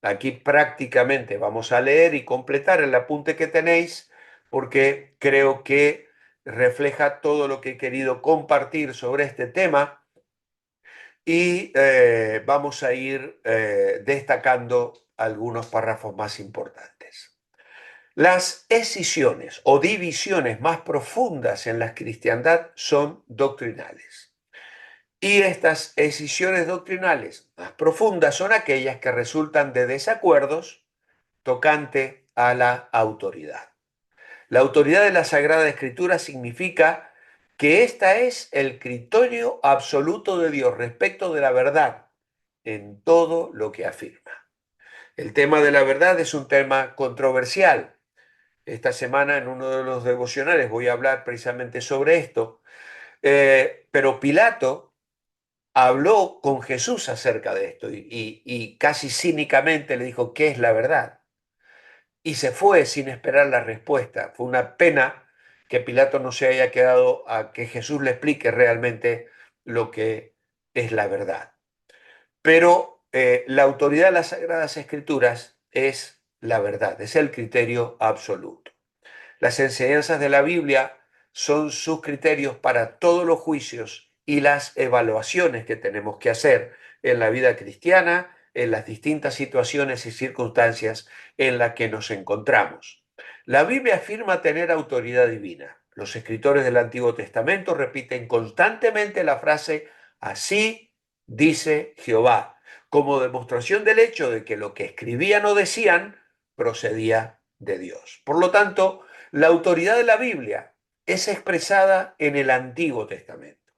Aquí prácticamente vamos a leer y completar el apunte que tenéis porque creo que refleja todo lo que he querido compartir sobre este tema y vamos a ir destacando algunos párrafos más importantes. Las escisiones o divisiones más profundas en la cristiandad son doctrinales. Y estas escisiones doctrinales más profundas son aquellas que resultan de desacuerdos tocante a la autoridad. La autoridad de la Sagrada Escritura significa que esta es el criterio absoluto de Dios respecto de la verdad en todo lo que afirma. El tema de la verdad es un tema controversial. Esta semana en uno de los devocionales voy a hablar precisamente sobre esto, pero Pilato habló con Jesús acerca de esto y casi cínicamente le dijo, ¿qué es la verdad? Y se fue sin esperar la respuesta. Fue una pena que Pilato no se haya quedado a que Jesús le explique realmente lo que es la verdad. Pero la autoridad de las Sagradas Escrituras es la verdad, es el criterio absoluto. Las enseñanzas de la Biblia son sus criterios para todos los juicios y las evaluaciones que tenemos que hacer en la vida cristiana, en las distintas situaciones y circunstancias en las que nos encontramos. La Biblia afirma tener autoridad divina. Los escritores del Antiguo Testamento repiten constantemente la frase, así dice Jehová, como demostración del hecho de que lo que escribían o decían procedía de Dios. Por lo tanto, la autoridad de la Biblia es expresada en el Antiguo Testamento.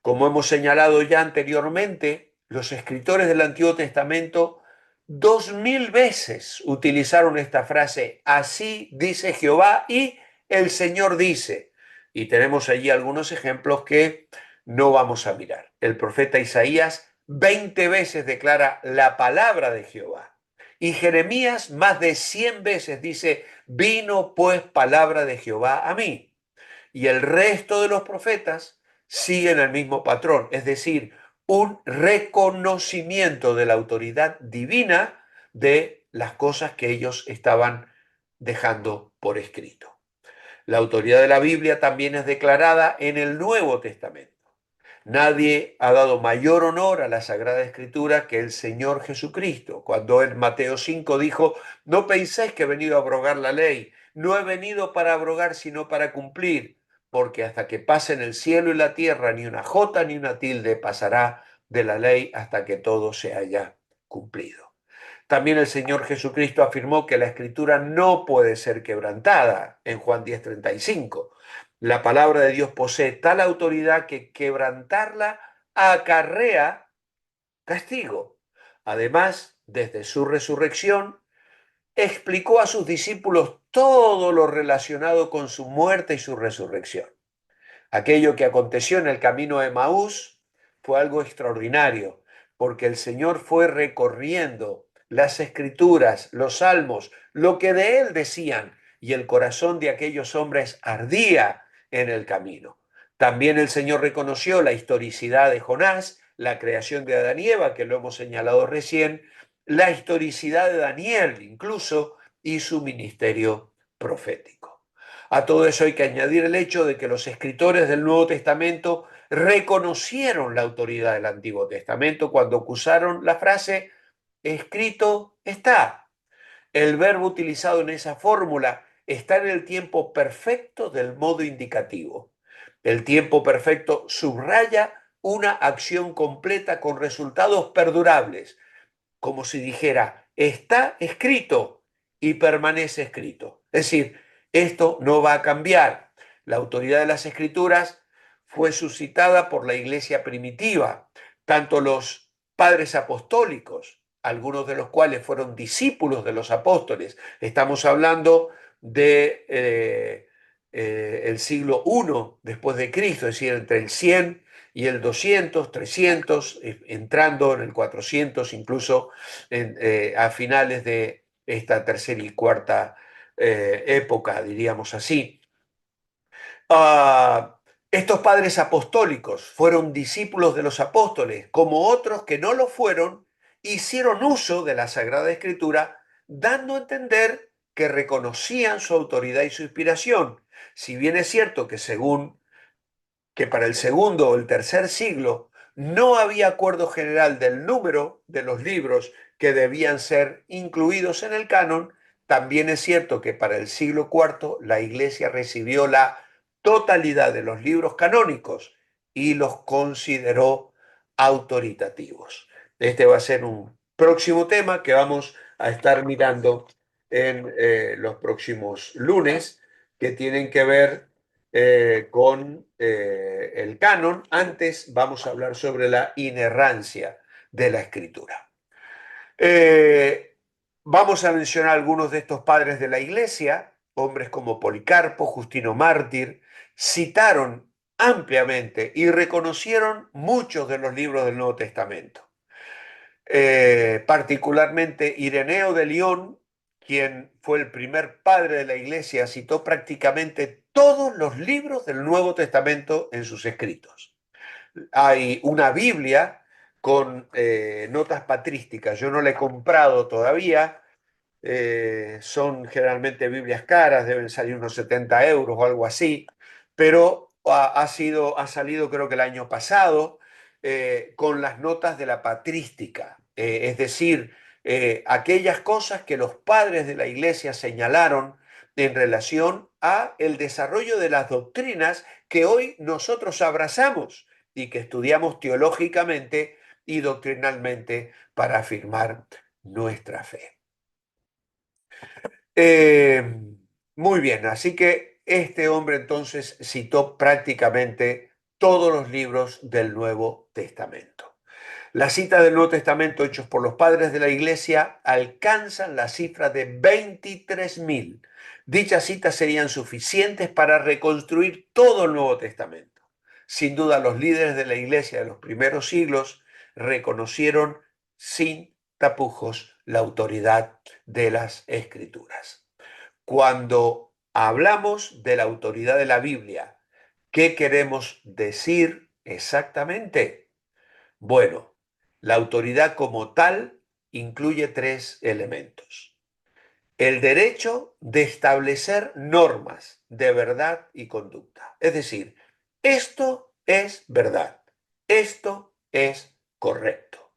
Como hemos señalado ya anteriormente, los escritores del Antiguo Testamento 2000 veces utilizaron esta frase, así dice Jehová y el Señor dice. Y tenemos allí algunos ejemplos que no vamos a mirar. El profeta Isaías 20 veces declara la palabra de Jehová. Y Jeremías más de 100 veces dice, vino pues palabra de Jehová a mí. Y el resto de los profetas siguen el mismo patrón, es decir, un reconocimiento de la autoridad divina de las cosas que ellos estaban dejando por escrito. La autoridad de la Biblia también es declarada en el Nuevo Testamento. Nadie ha dado mayor honor a la Sagrada Escritura que el Señor Jesucristo, cuando en Mateo 5 dijo, no penséis que he venido a abrogar la ley, no he venido para abrogar sino para cumplir, porque hasta que pasen el cielo y la tierra, ni una jota ni una tilde pasará de la ley hasta que todo se haya cumplido. También el Señor Jesucristo afirmó que la Escritura no puede ser quebrantada en Juan 10:35. La palabra de Dios posee tal autoridad que quebrantarla acarrea castigo. Además, desde su resurrección, explicó a sus discípulos todo lo relacionado con su muerte y su resurrección. Aquello que aconteció en el camino de Emaús fue algo extraordinario, porque el Señor fue recorriendo las escrituras, los salmos, lo que de él decían, y el corazón de aquellos hombres ardía en el camino. También el Señor reconoció la historicidad de Jonás, la creación de Adán y Eva, que lo hemos señalado recién, la historicidad de Daniel incluso, y su ministerio profético. A todo eso hay que añadir el hecho de que los escritores del Nuevo Testamento reconocieron la autoridad del Antiguo Testamento cuando usaron la frase escrito está. El verbo utilizado en esa fórmula está en el tiempo perfecto del modo indicativo. El tiempo perfecto subraya una acción completa con resultados perdurables, como si dijera, está escrito y permanece escrito. Es decir, esto no va a cambiar. La autoridad de las escrituras fue suscitada por la iglesia primitiva. Tanto los padres apostólicos, algunos de los cuales fueron discípulos de los apóstoles, estamos hablando de el siglo I después de Cristo, es decir, entre el 100 y el 200, 300, entrando en el 400, incluso a finales de esta tercera y cuarta época, diríamos así. Ah, estos padres apostólicos fueron discípulos de los apóstoles, como otros que no lo fueron, hicieron uso de la Sagrada Escritura, dando a entender que reconocían su autoridad y su inspiración. Si bien es cierto que para el segundo o el tercer siglo no había acuerdo general del número de los libros que debían ser incluidos en el canon, también es cierto que para el siglo cuarto la Iglesia recibió la totalidad de los libros canónicos y los consideró autoritativos. Este va a ser un próximo tema que vamos a estar mirando en los próximos lunes, que tienen que ver con el canon. Antes vamos a hablar sobre la inerrancia de la escritura. Eh, Vamos a mencionar algunos de estos padres de la iglesia, hombres como Policarpo, Justino Mártir, citaron ampliamente y reconocieron muchos de los libros del Nuevo Testamento. Particularmente Ireneo de León, quien fue el primer padre de la iglesia, citó prácticamente todos los libros del Nuevo Testamento en sus escritos. Hay una Biblia con notas patrísticas, yo no la he comprado todavía, son generalmente Biblias caras, deben salir unos 70 euros o algo así, pero ha salido creo que el año pasado con las notas de la patrística, es decir, aquellas cosas que los padres de la iglesia señalaron en relación a el desarrollo de las doctrinas que hoy nosotros abrazamos y que estudiamos teológicamente y doctrinalmente para afirmar nuestra fe. Eh, Muy bien, así que este hombre entonces citó prácticamente todos los libros del Nuevo Testamento. Las citas del Nuevo Testamento hechos por los padres de la Iglesia alcanzan la cifra de 23.000. Dichas citas serían suficientes para reconstruir todo el Nuevo Testamento. Sin duda, los líderes de la Iglesia de los primeros siglos reconocieron sin tapujos la autoridad de las Escrituras. Cuando hablamos de la autoridad de la Biblia, ¿qué queremos decir exactamente? Bueno, la autoridad como tal incluye tres elementos. El derecho de establecer normas de verdad y conducta. Es decir, esto es verdad, esto es correcto.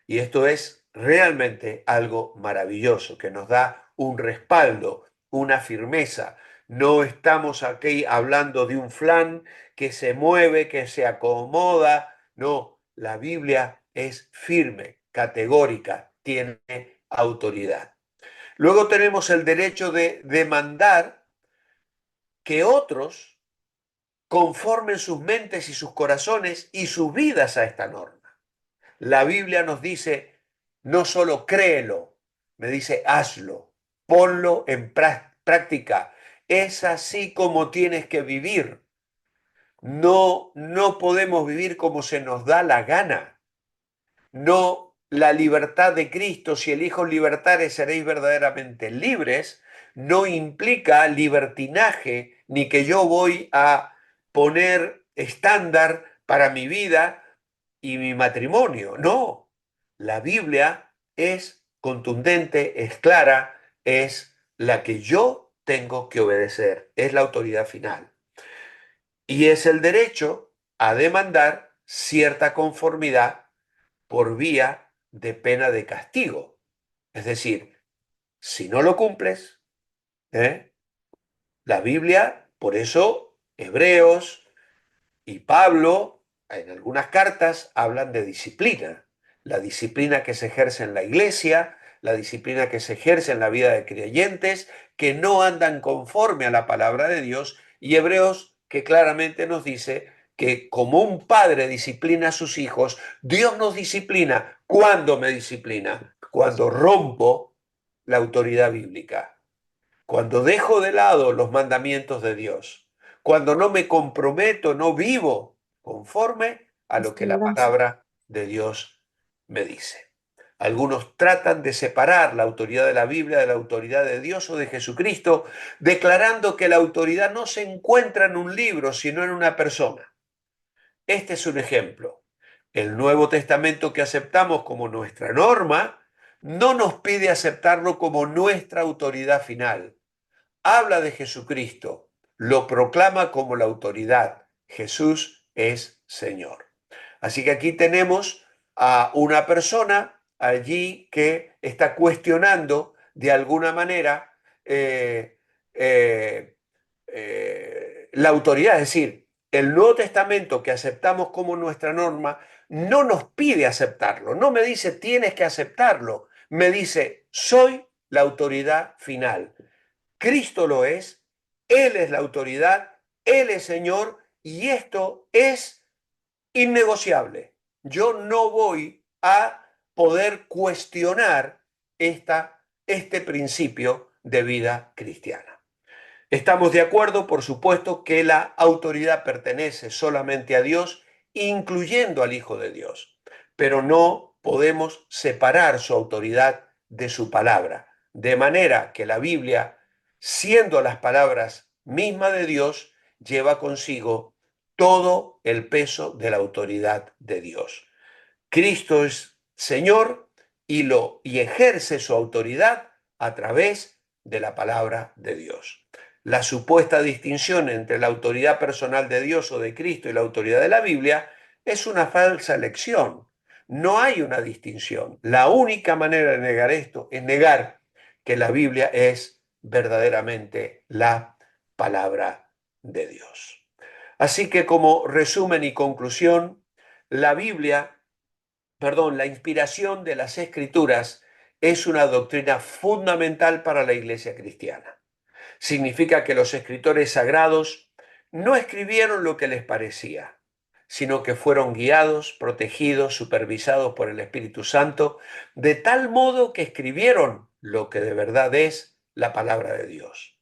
Y esto es realmente algo maravilloso, que nos da un respaldo, una firmeza. No estamos aquí hablando de un flan que se mueve, que se acomoda. No, la Biblia es firme, categórica, tiene autoridad. Luego tenemos el derecho de demandar que otros conformen sus mentes y sus corazones y sus vidas a esta norma. La Biblia nos dice, no solo créelo, me dice, hazlo, ponlo en práctica. Es así como tienes que vivir. No podemos vivir como se nos da la gana. No la libertad de Cristo, si el Hijo os libertare, seréis verdaderamente libres, no implica libertinaje, ni que yo voy a poner estándar para mi vida y mi matrimonio. No, la Biblia es contundente, es clara, es la que yo tengo que obedecer, es la autoridad final. Y es el derecho a demandar cierta conformidad por vía de pena de castigo. Es decir, si no lo cumples, ¿eh? La Biblia, por eso Hebreos y Pablo, en algunas cartas, hablan de disciplina. La disciplina que se ejerce en la iglesia, la disciplina que se ejerce en la vida de creyentes, que no andan conforme a la palabra de Dios, y Hebreos que claramente nos dice que como un padre disciplina a sus hijos, Dios nos disciplina. ¿Cuándo me disciplina? Cuando rompo la autoridad bíblica, cuando dejo de lado los mandamientos de Dios, cuando no me comprometo, no vivo conforme a lo que la palabra de Dios me dice. Algunos tratan de separar la autoridad de la Biblia de la autoridad de Dios o de Jesucristo, declarando que la autoridad no se encuentra en un libro, sino en una persona. Este es un ejemplo. El Nuevo Testamento que aceptamos como nuestra norma no nos pide aceptarlo como nuestra autoridad final. Habla de Jesucristo, lo proclama como la autoridad. Jesús es Señor. Así que aquí tenemos a una persona allí que está cuestionando de alguna manera eh, eh, la autoridad. Es decir, el Nuevo Testamento que aceptamos como nuestra norma no nos pide aceptarlo, no me dice tienes que aceptarlo, me dice soy la autoridad final. Cristo lo es, Él es la autoridad, Él es Señor y esto es innegociable. Yo no voy a poder cuestionar este principio de vida cristiana. Estamos de acuerdo, por supuesto, que la autoridad pertenece solamente a Dios, incluyendo al Hijo de Dios, pero no podemos separar su autoridad de su palabra, de manera que la Biblia, siendo las palabras mismas de Dios, lleva consigo todo el peso de la autoridad de Dios. Cristo es Señor y ejerce su autoridad a través de la palabra de Dios. La supuesta distinción entre la autoridad personal de Dios o de Cristo y la autoridad de la Biblia es una falsa elección. No hay una distinción. La única manera de negar esto es negar que la Biblia es verdaderamente la palabra de Dios. Así que como resumen y conclusión, la Biblia la inspiración de las Escrituras es una doctrina fundamental para la Iglesia cristiana. Significa que los escritores sagrados no escribieron lo que les parecía, sino que fueron guiados, protegidos, supervisados por el Espíritu Santo, de tal modo que escribieron lo que de verdad es la palabra de Dios.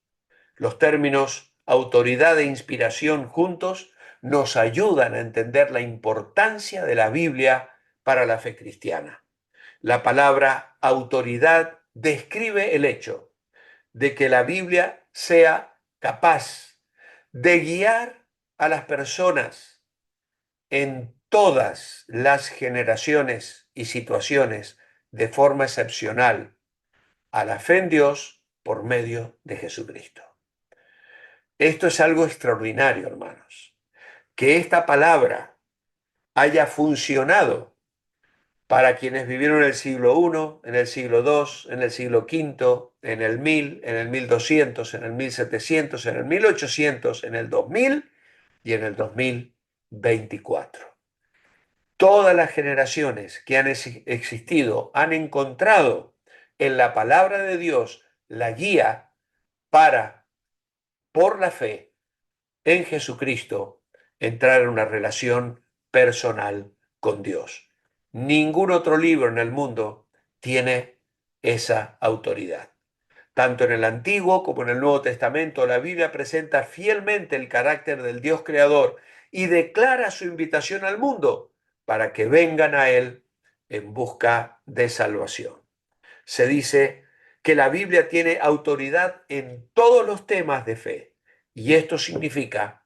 Los términos autoridad e inspiración juntos nos ayudan a entender la importancia de la Biblia para la fe cristiana. La palabra autoridad describe el hecho de que la Biblia sea capaz de guiar a las personas en todas las generaciones y situaciones de forma excepcional a la fe en Dios por medio de Jesucristo. Esto es algo extraordinario, hermanos. Que esta palabra haya funcionado para quienes vivieron en el siglo I, en el siglo II, en el siglo V, en el 1000, en el 1200, en el 1700, en el 1800, en el 2000 y en el 2024. Todas las generaciones que han existido han encontrado en la palabra de Dios la guía para, por la fe en Jesucristo, entrar en una relación personal con Dios. Ningún otro libro en el mundo tiene esa autoridad. Tanto en el Antiguo como en el Nuevo Testamento, la Biblia presenta fielmente el carácter del Dios creador y declara su invitación al mundo para que vengan a Él en busca de salvación. Se dice que la Biblia tiene autoridad en todos los temas de fe, y esto significa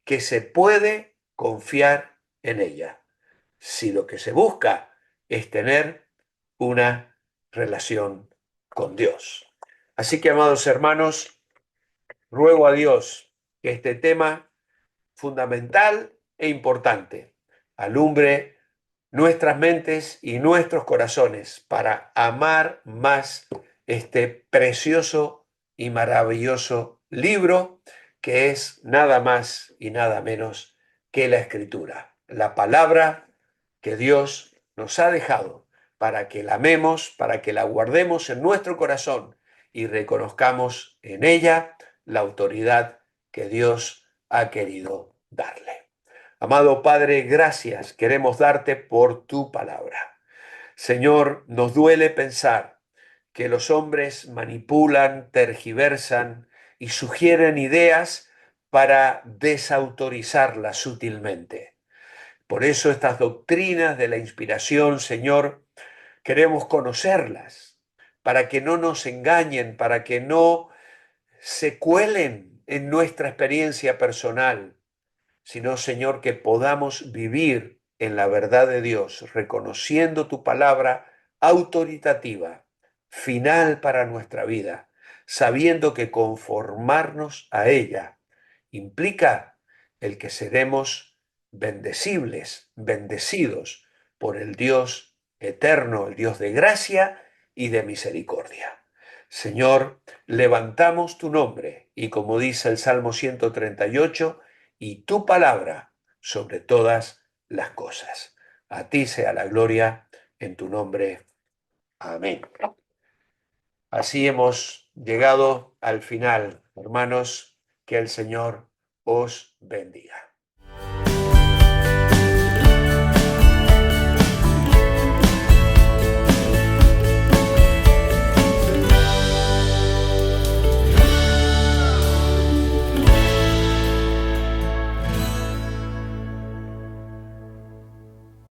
que se puede confiar en ella, si lo que se busca es tener una relación con Dios. Así que, amados hermanos, ruego a Dios que este tema fundamental e importante alumbre nuestras mentes y nuestros corazones para amar más este precioso y maravilloso libro que es nada más y nada menos que la Escritura, la palabra que Dios nos ha dejado para que la amemos, para que la guardemos en nuestro corazón y reconozcamos en ella la autoridad que Dios ha querido darle. Amado Padre, gracias queremos darte por tu palabra. Señor, nos duele pensar que los hombres manipulan, tergiversan y sugieren ideas para desautorizarlas sutilmente. Por eso estas doctrinas de la inspiración, Señor, queremos conocerlas, para que no nos engañen, para que no se cuelen en nuestra experiencia personal, sino, Señor, que podamos vivir en la verdad de Dios, reconociendo tu palabra autoritativa, final para nuestra vida, sabiendo que conformarnos a ella implica el que seremos bendecibles, bendecidos por el Dios eterno, el Dios de gracia y de misericordia. Señor, levantamos tu nombre y como dice el Salmo 138, y tu palabra sobre todas las cosas. A ti sea la gloria en tu nombre. Amén. Así hemos llegado al final, hermanos, que el Señor os bendiga.